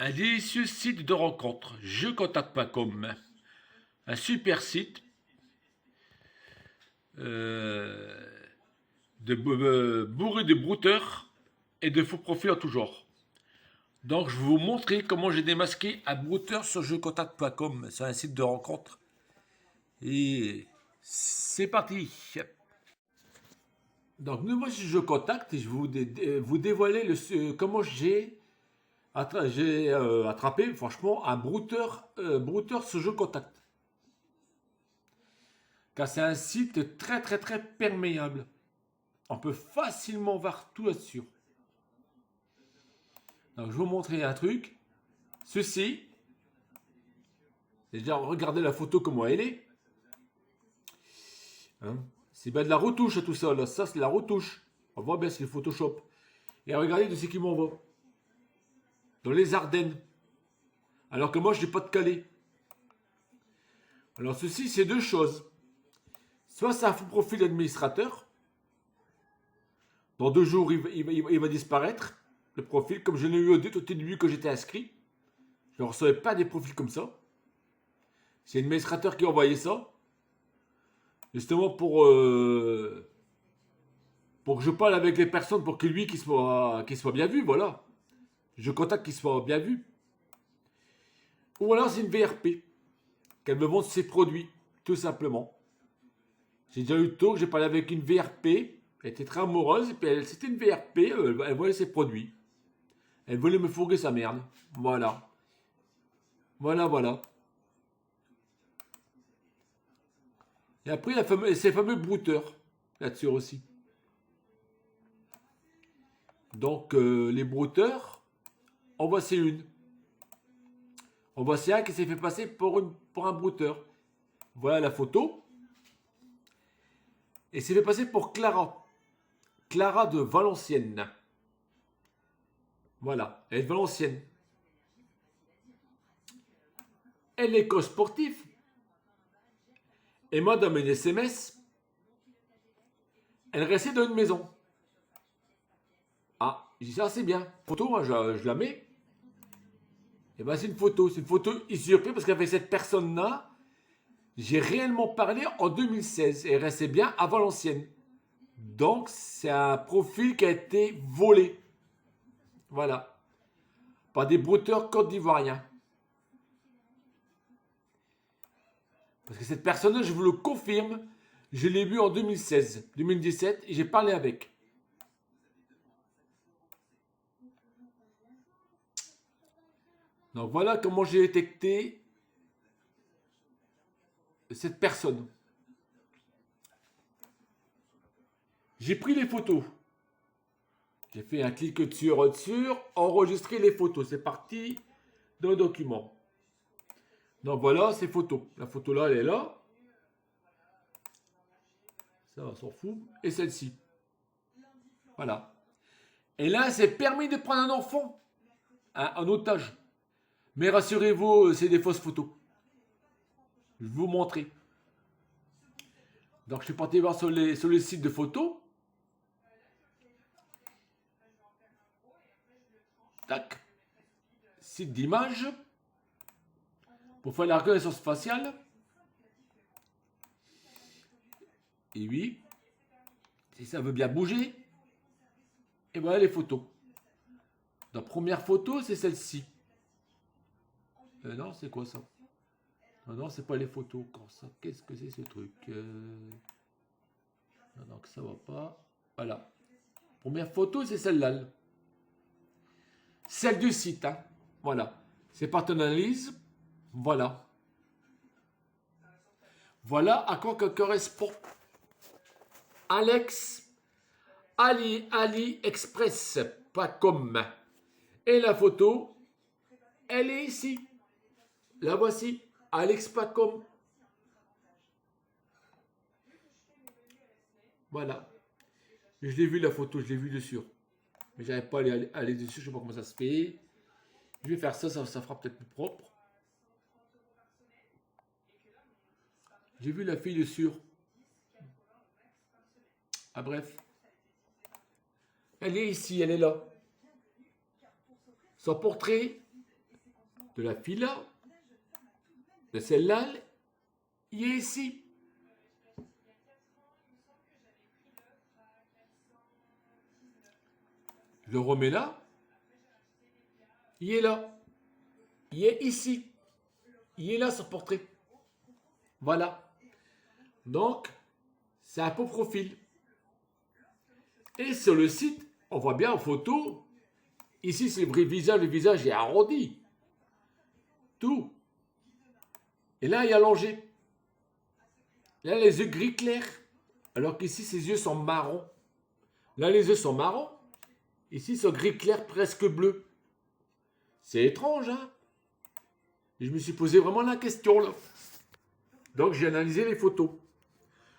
Un délicieux site de rencontre, jecontact.com. Un super site euh, bourré de brouteurs et de faux profils en tout genre. Donc je vais vous montrer comment j'ai démasqué un brouteur sur jecontact.com. C'est un site de rencontre. Et c'est parti. Donc nous voici sur Jecontact et je vais vous dévoiler comment j'ai attrapé franchement un brouteur sur Jecontact. Car c'est un site très très très perméable. On peut facilement voir tout là-dessus. Donc je vais vous montrer un truc. Ceci, déjà regardez la photo comment elle est. Hein, c'est bien de la retouche tout ça. Là. Ça c'est la retouche. On voit bien c'est le Photoshop. Et regardez de ce qui m'envoie. Dans les Ardennes. Alors que moi je n'ai pas de Calais. Alors ceci c'est deux choses. Soit c'est un faux profil d'administrateur. Dans 2 jours il va disparaître. Le profil comme je l'ai eu au début que j'étais inscrit. Je ne recevais pas des profils comme ça. C'est l'administrateur qui a envoyé ça. Justement pour que je parle avec les personnes pour que lui qu'il soit bien vu, voilà. Je contacte qu'il soit bien vu. Ou alors c'est une VRP. Qu'elle me vende ses produits, tout simplement. J'ai déjà eu le tour, j'ai parlé avec une VRP. Elle était très amoureuse, et puis c'était une VRP, elle voulait ses produits. Elle voulait me fourguer sa merde. Voilà. Voilà, voilà. Et après, il y a ces fameux brouteurs, là-dessus aussi. Donc, les brouteurs, en voici une. En voici un qui s'est fait passer pour un brouteur. Voilà la photo. Et s'est fait passer pour Clara. Clara de Valenciennes. Voilà, elle est de Valenciennes. Elle est coach sportif. Et moi, dans mes SMS, elle restait dans une maison. Ah, je dis ça, c'est bien. Photo, moi, je la mets. Et ben, c'est une photo. C'est une photo usurpée parce qu'avec cette personne-là, j'ai réellement parlé en 2016. Et elle restait bien à Valenciennes. Donc, c'est un profil qui a été volé. Voilà. Par des brouteurs côte d'ivoiriens. Parce que cette personne-là, je vous le confirme, je l'ai vue en 2016, 2017, et j'ai parlé avec. Donc voilà comment j'ai détecté cette personne. J'ai pris les photos. J'ai fait un clic dessus, enregistrer les photos. C'est parti dans le document. Donc voilà ces photos. La photo là, elle est là. Ça, on s'en fout. Et celle-ci. Voilà. Et là, c'est permis de prendre un enfant en otage. Mais rassurez-vous, c'est des fausses photos. Je vais vous montrer. Donc je suis parti voir sur les sites de photos. Tac. Site d'image. Pour faire la reconnaissance faciale. Et oui. Si ça veut bien bouger. Et voilà les photos. La première photo, c'est celle-ci. Non, c'est quoi ça? Non, non, c'est pas les photos. Qu'est-ce que c'est ce truc? Non, non, ça va pas. Voilà. Première photo, c'est celle-là. Celle du site. Hein. Voilà. C'est partie d'analyse. Voilà. Voilà à quoi que correspond Alex AliExpress.com. Et la photo, elle est ici. La voici. Alex.com. Voilà. Je l'ai vu la photo, je l'ai vu dessus. Mais j'arrive pas à aller dessus, je sais pas comment ça se fait. Je vais faire ça, ça fera peut-être plus propre. J'ai vu la fille dessus. Ah bref. Elle est ici, elle est là. Son portrait, de la fille là, de celle-là, il est ici. Je le remets là. Il est là. Il est ici. Il est là, son portrait. Voilà. Donc, c'est un beau profil. Et sur le site, on voit bien en photo. Ici, c'est le vrai visage. Le visage est arrondi. Tout. Et là, il est allongé. Là, les yeux gris clair. Alors qu'ici, ses yeux sont marrons. Là, les yeux sont marrons. Ici, ils sont gris clair, presque bleu. C'est étrange, hein? Et je me suis posé vraiment la question, là. Donc, j'ai analysé les photos.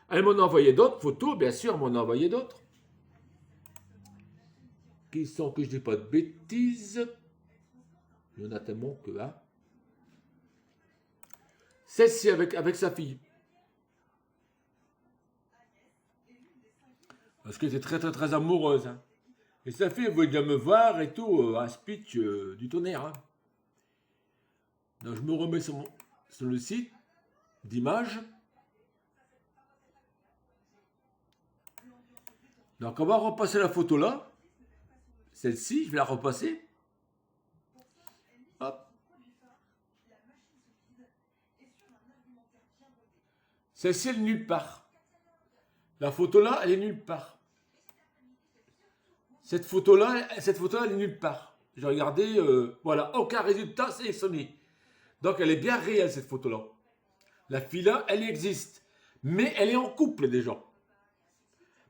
Elle m'en a envoyé d'autres photos, bien sûr, elle m'en a envoyé d'autres. Qui sont que je ne dis pas de bêtises. Il y en a tellement que, hein. Celle-ci avec sa fille. Parce qu'elle était très, très, très amoureuse, hein. Et sa fille, elle voulait bien me voir et tout, un speech du tonnerre, hein. Donc, je me remets sur le site d'images. Donc, on va repasser la photo là. Celle-ci, je vais la repasser. Hop. Celle-ci, elle est nulle part. La photo là, elle est nulle part. Cette photo-là, elle est nulle part. J'ai regardé, voilà, aucun résultat sélectionné. Donc, elle est bien réelle, cette photo-là. La fille là, elle existe. Mais elle est en couple déjà.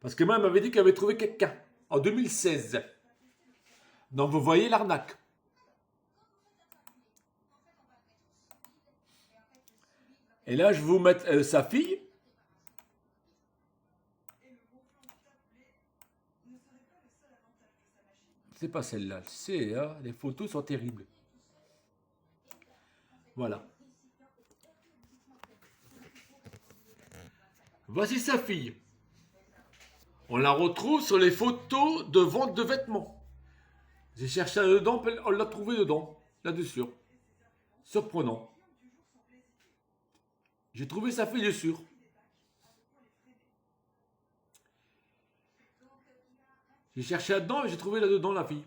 Parce que moi, elle m'avait dit qu'elle avait trouvé quelqu'un en 2016. Donc, vous voyez l'arnaque. Et là, je vais vous mettre sa fille. C'est pas celle-là. C'est, hein, les photos sont terribles. Voilà. Voici sa fille. On la retrouve sur les photos de vente de vêtements. J'ai cherché là-dedans, on l'a trouvé dedans, là-dessus. Surprenant. J'ai trouvé sa fille dessus. J'ai cherché là-dedans et j'ai trouvé là-dedans la fille.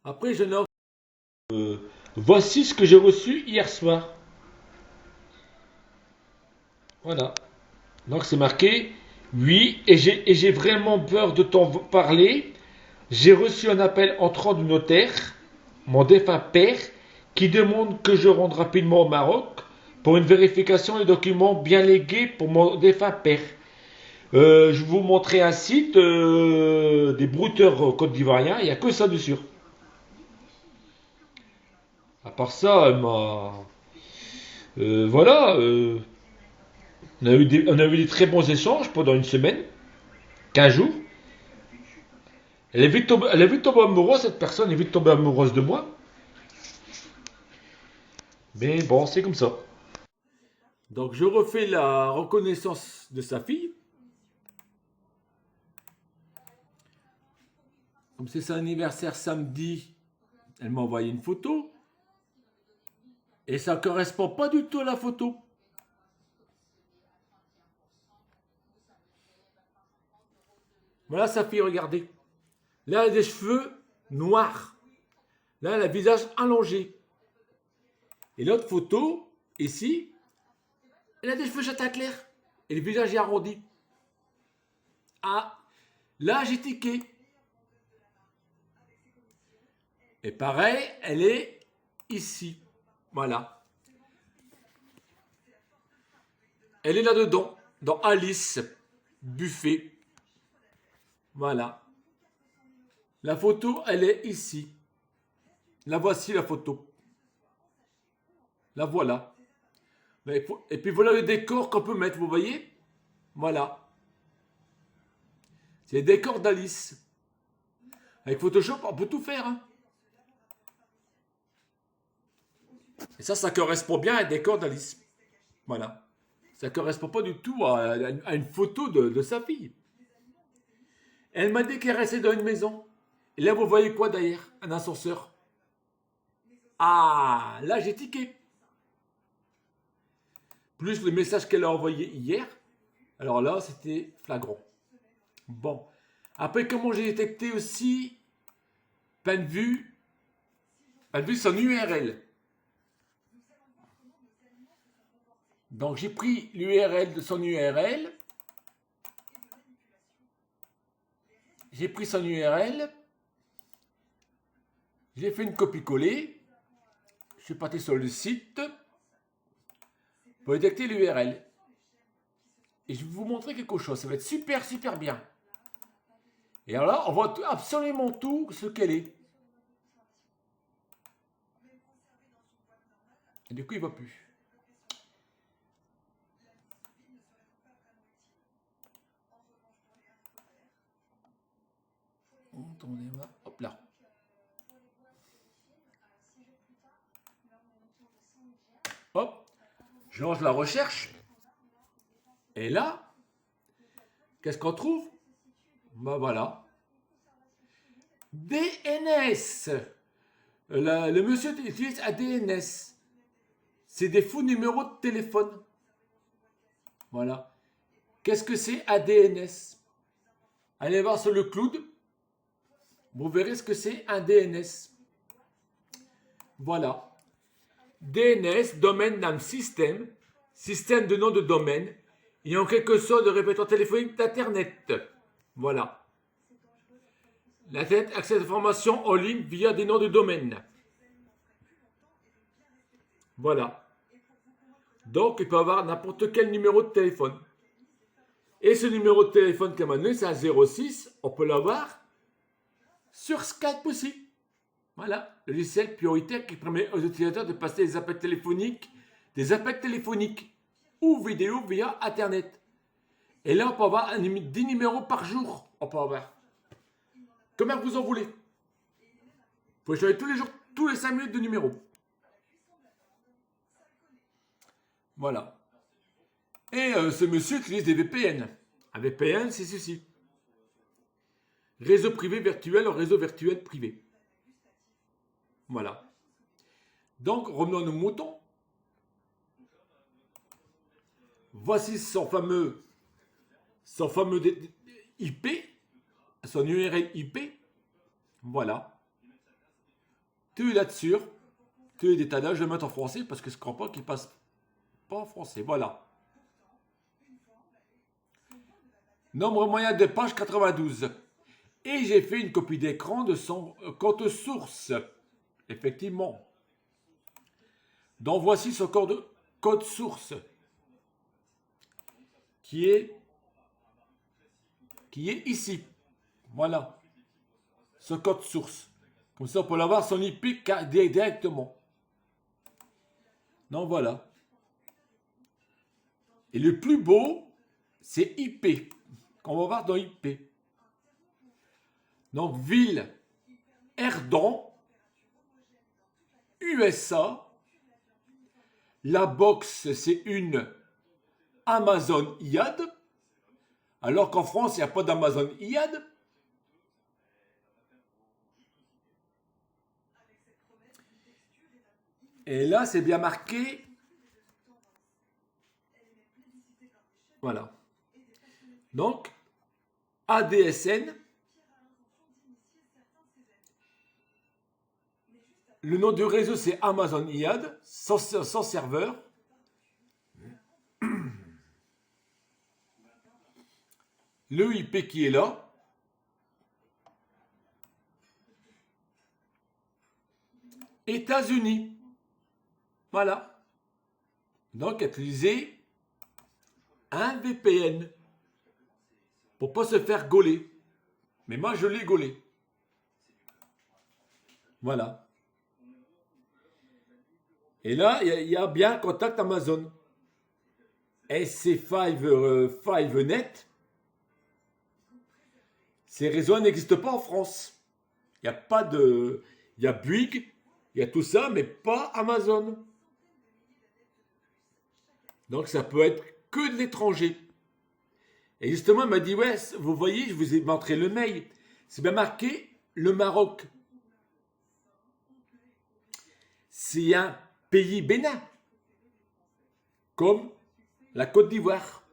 Après, je note. Voici ce que j'ai reçu hier soir. Voilà. Donc c'est marqué, oui, et j'ai vraiment peur de t'en parler. J'ai reçu un appel entrant du notaire, mon défunt père, qui demande que je rentre rapidement au Maroc pour une vérification des documents bien légués pour mon défunt père. Je vais vous montrer un site des brouteurs côte d'Ivoiriens, il n'y a que ça dessus. À part ça, elle m'a... voilà, on a eu des très bons échanges pendant une semaine, 15 jours. Elle est vite tombée amoureuse, cette personne est vite tombée amoureuse de moi. Mais bon, c'est comme ça. Donc je refais la reconnaissance de sa fille. Comme c'est son anniversaire samedi, elle m'a envoyé une photo. Et ça ne correspond pas du tout à la photo. Voilà sa fille, regardez. Là, elle a des cheveux noirs. Là, elle a le visage allongé. Et l'autre photo, ici, elle a des cheveux châtain clair. Et le visage est arrondi. Ah, là, j'ai tiqué. Et pareil, elle est ici. Voilà. Elle est là-dedans, dans Alice, buffet. Voilà. La photo, elle est ici. La voici, la photo. La voilà. Et puis voilà le décor qu'on peut mettre, vous voyez? Voilà. C'est le décor d'Alice. Avec Photoshop, on peut tout faire, hein. Et ça correspond bien à un décor d'Alice. Voilà. Ça ne correspond pas du tout à une photo de sa fille. Elle m'a dit qu'elle restait dans une maison. Et là, vous voyez quoi derrière? Un ascenseur. Ah, là, j'ai tiqué. Plus le message qu'elle a envoyé hier. Alors là, c'était flagrant. Bon. Après, comment j'ai détecté aussi plein de vues son URL. Donc, j'ai pris l'URL de son URL. J'ai pris son URL. J'ai fait une copie-coller. Je suis parti sur le site pour détecter l'URL. Et je vais vous montrer quelque chose. Ça va être super, super bien. Et alors là, on voit absolument tout ce qu'elle est. Et du coup, il ne va plus. Attendez-moi. Hop là. Hop. Je lance la recherche. Et là, qu'est-ce qu'on trouve? Ben voilà. DNS. Le monsieur utilise un DNS. C'est des faux numéros de téléphone. Voilà. Qu'est-ce que c'est un DNS? Allez voir sur le cloud. Vous verrez ce que c'est un DNS. Voilà. DNS, Domain Name System, système de nom de domaine, et en quelque sorte de répétiteur téléphonique d'Internet. Voilà. L'Internet accède à l'information en ligne via des noms de domaine. Voilà. Donc, il peut avoir n'importe quel numéro de téléphone. Et ce numéro de téléphone qu'elle m'a donné, c'est un 06. On peut l'avoir sur Skype aussi. Voilà, le logiciel prioritaire qui permet aux utilisateurs de passer des appels téléphoniques ou vidéo via Internet. Et là, on peut avoir 10 numéros par jour. On peut avoir. Combien vous en voulez? Vous pouvez changer tous les jours, tous les 5 minutes de numéro. Voilà. Et ce monsieur utilise des VPN. Un VPN, c'est ceci. Réseau privé virtuel en réseau virtuel privé. Voilà. Donc, revenons à nos moutons. Voici son fameux IP, son URL IP. Voilà. Tout est là-dessus. Tous les détails là, je vais le mettre en français parce que je ne crois pas qu'il passe pas en français. Voilà. Nombre moyen de page 92. Et j'ai fait une copie d'écran de son code source. Effectivement. Donc voici son code source. Qui est ici. Voilà. Ce code source. Comme ça, on peut l'avoir son IP directement. Donc voilà. Et le plus beau, c'est IP. Qu'on va voir dans IP. Donc ville, Erdan, USA. La box, c'est une Amazon IAD. Alors qu'en France, il n'y a pas d'Amazon IAD. Et là, c'est bien marqué. Voilà. Donc, ADSN. Le nom du réseau, c'est Amazon IAD, sans serveur. Le IP qui est là. États-Unis. Voilà. Donc, utiliser un VPN pour ne pas se faire gauler. Mais moi, je l'ai gaulé. Voilà. Et là, il y a bien contact Amazon. SC5Net. Ces réseaux n'existent pas en France. Il n'y a pas de... Il y a Bouygues, il y a tout ça, mais pas Amazon. Donc ça peut être que de l'étranger. Et justement, il m'a dit, ouais, vous voyez, je vous ai montré le mail. C'est bien marqué le Maroc, c'est un pays bénin, comme la Côte d'Ivoire.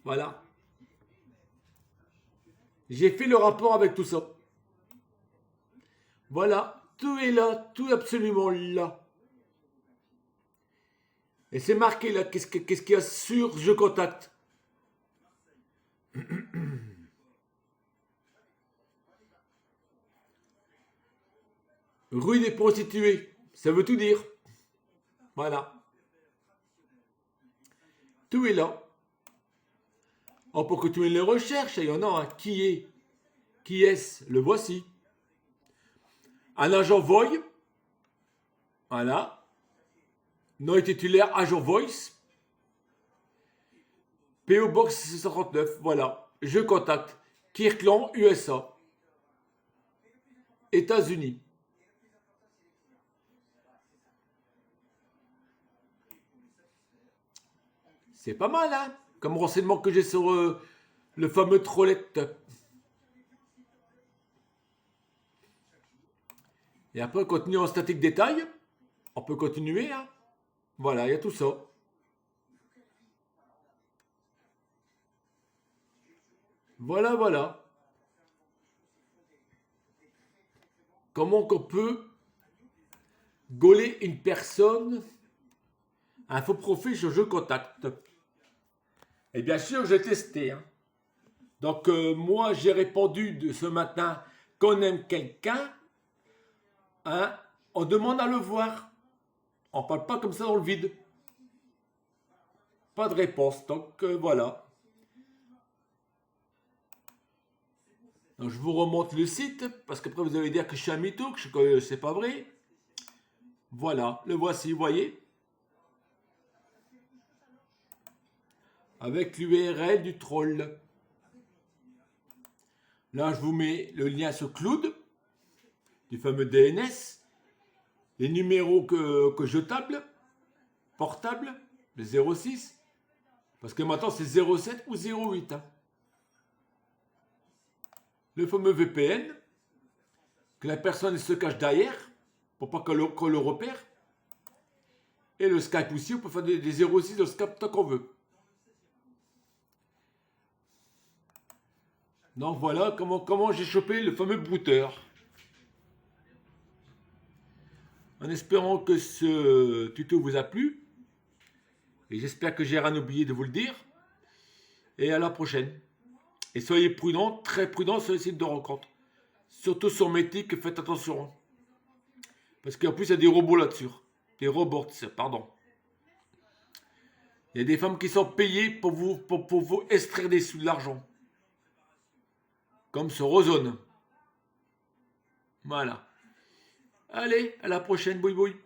Voilà. J'ai fait le rapport avec tout ça. Voilà, tout est là, tout est absolument là. Et c'est marqué là, qu'est-ce qu'il y a sur Je Contacte. Rue des prostituées, ça veut tout dire. Voilà. Tout est là. Oh, pour que tu les recherches, il y en a un. Qui est-ce? Le voici. Un agent Voy. Voilà. Nom et titulaire, agent Voice. PO Box 639. Voilà. Je contacte. Kirkland, USA. États-Unis. C'est pas mal, hein? Comme renseignement que j'ai sur le fameux Trollette. Et après, on continue en statique détail. On peut continuer, hein? Voilà, il y a tout ça. Voilà, voilà. Comment qu'on peut gauler une personne un faux profil sur Je Contacte? Et bien sûr, j'ai testé. Hein. Donc, moi, j'ai répondu de ce matin qu'on aime quelqu'un. Hein, on demande à le voir. On ne parle pas comme ça dans le vide. Pas de réponse. Donc, voilà. Donc, je vous remonte le site, parce qu'après, vous allez dire que je suis un mytho, que c'est pas vrai. Voilà, le voici, vous voyez. Avec l'URL du troll. Là, je vous mets le lien sur Cloud, du fameux DNS, les numéros que je table, portable, le 06, parce que maintenant c'est 07 ou 08. Hein. Le fameux VPN, que la personne se cache derrière, pour pas qu'on le repère. Et le Skype aussi, on peut faire des 06 de Skype tant qu'on veut. Donc voilà comment j'ai chopé le fameux brouteur. En espérant que ce tuto vous a plu. Et j'espère que j'ai rien oublié de vous le dire. Et à la prochaine. Et soyez prudents, très prudents sur les sites de rencontres. Surtout sur Mythique, faites attention. Parce qu'en plus, il y a des robots là-dessus. Des robots, pardon. Il y a des femmes qui sont payées pour vous extraire de l'argent. Comme sur Ozone. Voilà. Allez, à la prochaine, boui boui.